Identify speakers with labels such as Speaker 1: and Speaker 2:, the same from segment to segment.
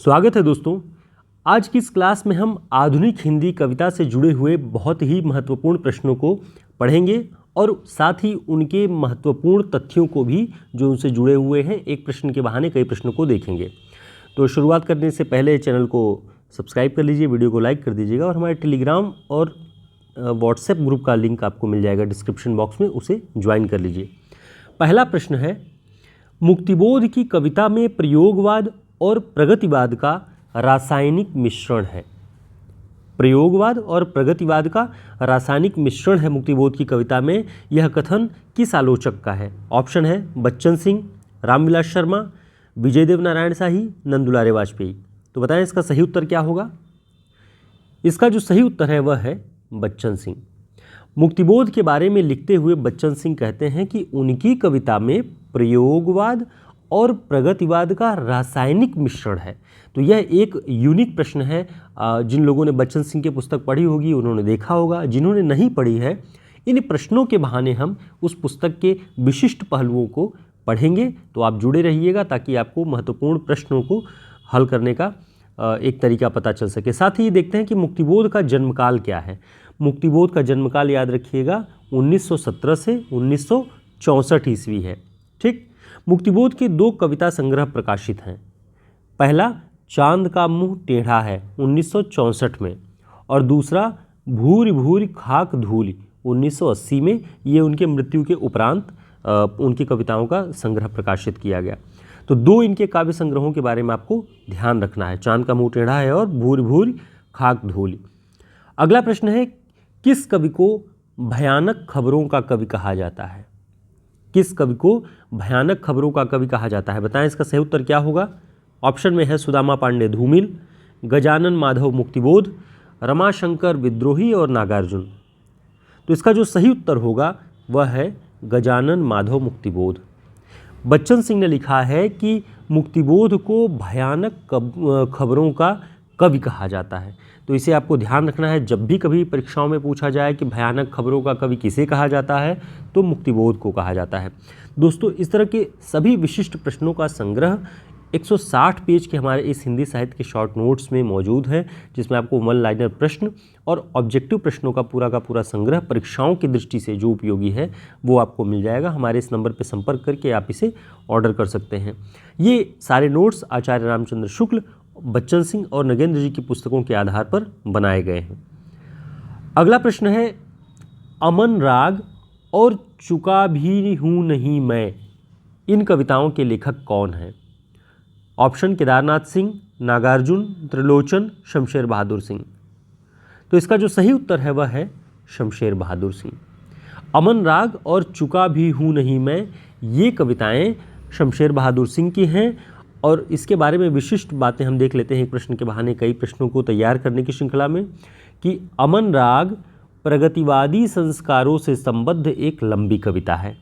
Speaker 1: स्वागत है दोस्तों। आज की इस क्लास में हम आधुनिक हिंदी कविता से जुड़े हुए बहुत ही महत्वपूर्ण प्रश्नों को पढ़ेंगे और साथ ही उनके महत्वपूर्ण तथ्यों को भी जो उनसे जुड़े हुए हैं, एक प्रश्न के बहाने कई प्रश्नों को देखेंगे। तो शुरुआत करने से पहले चैनल को सब्सक्राइब कर लीजिए, वीडियो को लाइक कर दीजिएगा और हमारे टेलीग्राम और व्हाट्सएप ग्रुप का लिंक आपको मिल जाएगा डिस्क्रिप्शन बॉक्स में, उसे ज्वाइन कर लीजिए। पहला प्रश्न है, मुक्तिबोध की कविता में प्रयोगवाद और प्रगतिवाद का रासायनिक मिश्रण है। प्रयोगवाद और प्रगतिवाद का रासायनिक मिश्रण है मुक्तिबोध की कविता में। यह कथन किस आलोचक का है? ऑप्शन है बच्चन सिंह, रामविलास शर्मा, विजयदेव नारायण शाही, नंदुलारे वाजपेयी। तो बताएं इसका सही उत्तर क्या होगा? इसका जो सही उत्तर है वह है बच्चन सिंह। मुक्तिबोध के बारे में लिखते हुए बच्चन सिंह कहते हैं कि उनकी कविता में प्रयोगवाद और प्रगतिवाद का रासायनिक मिश्रण है। तो यह एक यूनिक प्रश्न है। जिन लोगों ने बच्चन सिंह की पुस्तक पढ़ी होगी उन्होंने देखा होगा, जिन्होंने नहीं पढ़ी है इन प्रश्नों के बहाने हम उस पुस्तक के विशिष्ट पहलुओं को पढ़ेंगे। तो आप जुड़े रहिएगा ताकि आपको महत्वपूर्ण प्रश्नों को हल करने का एक तरीका पता चल सके। साथ ही देखते हैं कि मुक्तिबोध का जन्मकाल क्या है। मुक्तिबोध का जन्मकाल याद रखिएगा 1917 से 1964 ईस्वी है। ठीक। मुक्तिबोध के दो कविता संग्रह प्रकाशित हैं। पहला चांद का मुंह टेढ़ा है 1964 में और दूसरा भूरी भूरी खाक धूल 1980 में। ये उनके मृत्यु के उपरांत उनकी कविताओं का संग्रह प्रकाशित किया गया। तो दो इनके काव्य संग्रहों के बारे में आपको ध्यान रखना है, चांद का मुंह टेढ़ा है और भूरी भूरी खाक धूल। अगला प्रश्न है, किस कवि को भयानक खबरों का कवि कहा जाता है? किस कवि को भयानक खबरों का कवि कहा जाता है? बताएं इसका सही उत्तर क्या होगा? ऑप्शन में है सुदामा पांडे धूमिल, गजानन माधव मुक्तिबोध, रमाशंकर विद्रोही और नागार्जुन। तो इसका जो सही उत्तर होगा वह है गजानन माधव मुक्तिबोध। बच्चन सिंह ने लिखा है कि मुक्तिबोध को भयानक खबरों का कवि कहा जाता है। तो इसे आपको ध्यान रखना है। जब भी कभी परीक्षाओं में पूछा जाए कि भयानक खबरों का कवि किसे कहा जाता है तो मुक्तिबोध को कहा जाता है। दोस्तों, इस तरह के सभी विशिष्ट प्रश्नों का संग्रह 160 पेज के हमारे इस हिंदी साहित्य के शॉर्ट नोट्स में मौजूद है, जिसमें आपको वन लाइनर प्रश्न और ऑब्जेक्टिव प्रश्नों का पूरा संग्रह परीक्षाओं की दृष्टि से जो उपयोगी है वो आपको मिल जाएगा। हमारे इस नंबर पर संपर्क करके आप इसे ऑर्डर कर सकते हैं। ये सारे नोट्स आचार्य रामचंद्र शुक्ल, बच्चन सिंह और नगेंद्र जी की पुस्तकों के आधार पर बनाए गए हैं। अगला प्रश्न है, अमन राग और चुका भी हूँ नहीं मैं, इन कविताओं के लेखक कौन हैं? ऑप्शन केदारनाथ सिंह, नागार्जुन, त्रिलोचन, शमशेर बहादुर सिंह। तो इसका जो सही उत्तर है वह है शमशेर बहादुर सिंह। अमन राग और चुका भी हूँ नहीं मैं, ये कविताएं शमशेर बहादुर सिंह की हैं और इसके बारे में विशिष्ट बातें हम देख लेते हैं एक प्रश्न के बहाने कई प्रश्नों को तैयार करने की श्रृंखला में, कि अमन राग प्रगतिवादी संस्कारों से संबद्ध एक लंबी कविता है।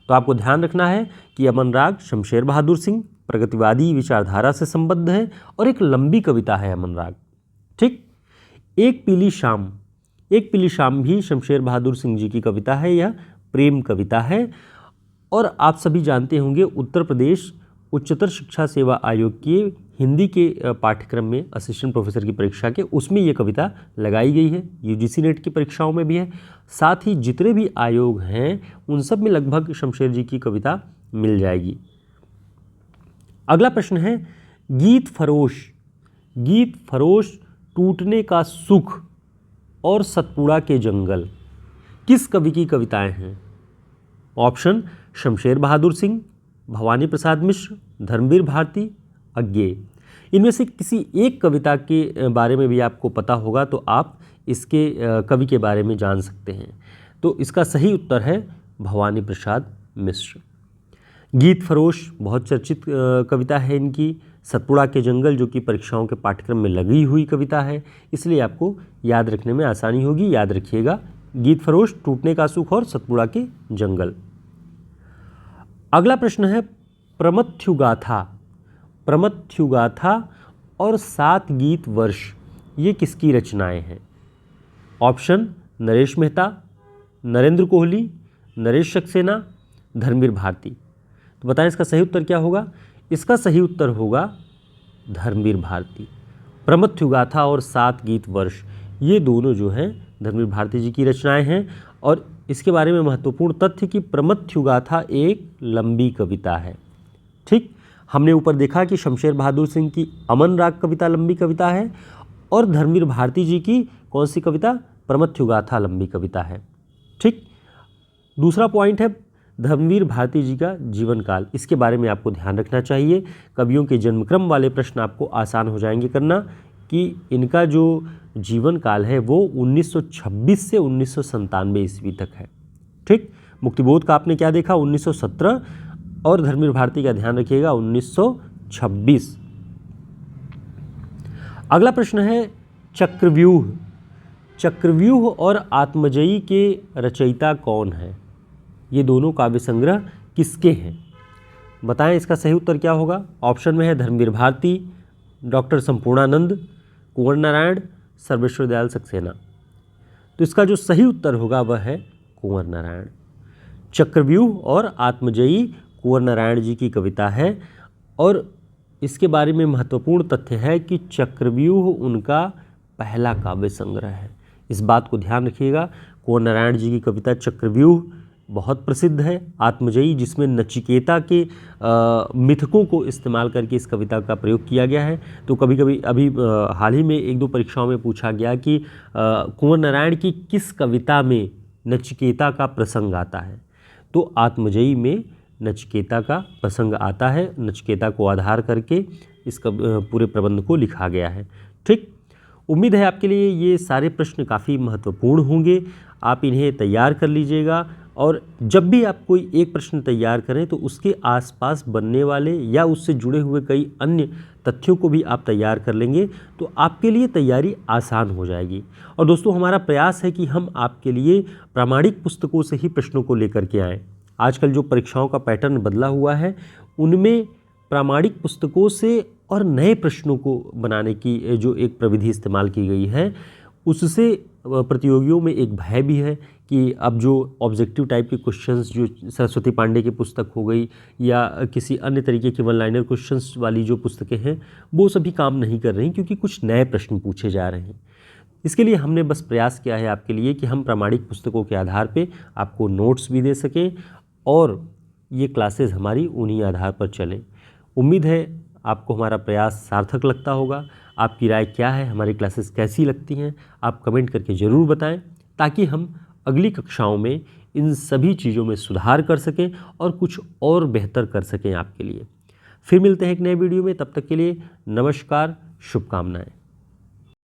Speaker 1: तो आपको ध्यान रखना है कि अमन राग शमशेर बहादुर सिंह प्रगतिवादी विचारधारा से संबद्ध है और एक लंबी कविता है अमन राग। ठीक। एक पीली शाम भी शमशेर बहादुर सिंह जी की कविता है। यह प्रेम कविता है और आप सभी जानते होंगे उत्तर प्रदेश उच्चतर शिक्षा सेवा आयोग के हिंदी के पाठ्यक्रम में असिस्टेंट प्रोफेसर की परीक्षा के उसमें ये कविता लगाई गई है। यूजीसी नेट की परीक्षाओं में भी है। साथ ही जितने भी आयोग हैं उन सब में लगभग शमशेर जी की कविता मिल जाएगी। अगला प्रश्न है, गीत फरोश टूटने का सुख और सतपुड़ा के जंगल किस कवि की कविताएं हैं? ऑप्शन शमशेर बहादुर सिंह, भवानी प्रसाद मिश्र, धर्मवीर भारती, अज्ञेय। इनमें से किसी एक कविता के बारे में भी आपको पता होगा तो आप इसके कवि के बारे में जान सकते हैं। तो इसका सही उत्तर है भवानी प्रसाद मिश्र। गीत फरोश बहुत चर्चित कविता है इनकी। सतपुड़ा के जंगल जो कि परीक्षाओं के पाठ्यक्रम में लगी हुई कविता है, इसलिए आपको याद रखने में आसानी होगी। याद रखिएगा, गीत फरोश, टूटने का सुख और सतपुड़ा के जंगल। अगला प्रश्न है, प्रमथ्युगाथा और 7 गीत वर्ष, ये किसकी रचनाएं हैं? ऑप्शन नरेश मेहता, नरेंद्र कोहली, नरेश सक्सेना, धर्मवीर भारती। तो बताएं इसका सही उत्तर क्या होगा? इसका सही उत्तर होगा धर्मवीर भारती। प्रमथ्यु गाथा और 7 गीत वर्ष, ये दोनों जो हैं धर्मवीर भारती जी की रचनाएं हैं। और इसके बारे में महत्वपूर्ण तथ्य कि प्रमथ्यु गाथा एक लंबी कविता है। ठीक, हमने ऊपर देखा कि शमशेर बहादुर सिंह की अमन राग कविता लंबी कविता है और धर्मवीर भारती जी की कौन सी कविता, प्रमथ्यु गाथा लंबी कविता है। ठीक, दूसरा पॉइंट है धर्मवीर भारती जी का जीवन काल, इसके बारे में आपको ध्यान रखना चाहिए। कवियों के जन्मक्रम वाले प्रश्न आपको आसान हो जाएंगे करना कि इनका जो जीवन काल है वो 1926 से 1997 ईस्वी तक है। ठीक, मुक्तिबोध का आपने क्या देखा, 1917 और धर्मवीर भारती का ध्यान रखिएगा 1926। अगला प्रश्न है चक्रव्यूह। चक्रव्यूह और आत्मजयी के रचयिता कौन है? ये दोनों काव्य संग्रह किसके हैं? बताएं, इसका सही उत्तर क्या होगा। ऑप्शन में है धर्मवीर भारती, डॉक्टर संपूर्णानंद, कुंवर नारायण, सर्वेश्वर दयाल सक्सेना। तो इसका जो सही उत्तर होगा वह है कुंवर नारायण। चक्रव्यूह और आत्मजयी कुंवर नारायण जी की कविता है और इसके बारे में महत्वपूर्ण तथ्य है कि चक्रव्यूह उनका पहला काव्य संग्रह है। इस बात को ध्यान रखिएगा। कुंवर नारायण जी की कविता चक्रव्यूह बहुत प्रसिद्ध है। आत्मजयी, जिसमें नचिकेता के मिथकों को इस्तेमाल करके इस कविता का प्रयोग किया गया है। तो कभी कभी अभी हाल ही में 1-2 परीक्षाओं में पूछा गया कि कुंवर नारायण की किस कविता में नचिकेता का प्रसंग आता है, तो आत्मजयी में नचिकेता का प्रसंग आता है। नचिकेता को आधार करके इस पूरे प्रबंध को लिखा गया है। ठीक, उम्मीद है आपके लिए ये सारे प्रश्न काफ़ी महत्वपूर्ण होंगे। आप इन्हें तैयार कर लीजिएगा और जब भी आप कोई एक प्रश्न तैयार करें तो उसके आसपास बनने वाले या उससे जुड़े हुए कई अन्य तथ्यों को भी आप तैयार कर लेंगे तो आपके लिए तैयारी आसान हो जाएगी। और दोस्तों, हमारा प्रयास है कि हम आपके लिए प्रामाणिक पुस्तकों से ही प्रश्नों को लेकर के आएँ। आजकल जो परीक्षाओं का पैटर्न बदला हुआ है उनमें प्रामाणिक पुस्तकों से और नए प्रश्नों को बनाने की जो एक प्रविधि इस्तेमाल की गई है उससे प्रतियोगियों में एक भय भी है कि अब जो ऑब्जेक्टिव टाइप के क्वेश्चंस जो सरस्वती पांडे की पुस्तक हो गई या किसी अन्य तरीके की वन लाइनर क्वेश्चंस वाली जो पुस्तकें हैं वो सभी काम नहीं कर रही क्योंकि कुछ नए प्रश्न पूछे जा रहे हैं। इसके लिए हमने बस प्रयास किया है आपके लिए कि हम प्रामाणिक पुस्तकों के आधार पे आपको नोट्स भी दे सकें और ये क्लासेस हमारी उन्हीं आधार पर चलें। उम्मीद है आपको हमारा प्रयास सार्थक लगता होगा। आपकी राय क्या है, हमारी क्लासेस कैसी लगती हैं, आप कमेंट करके ज़रूर बताएं ताकि हम अगली कक्षाओं में इन सभी चीज़ों में सुधार कर सकें और कुछ और बेहतर कर सकें आपके लिए। फिर मिलते हैं एक नए वीडियो में, तब तक के लिए नमस्कार, शुभकामनाएं।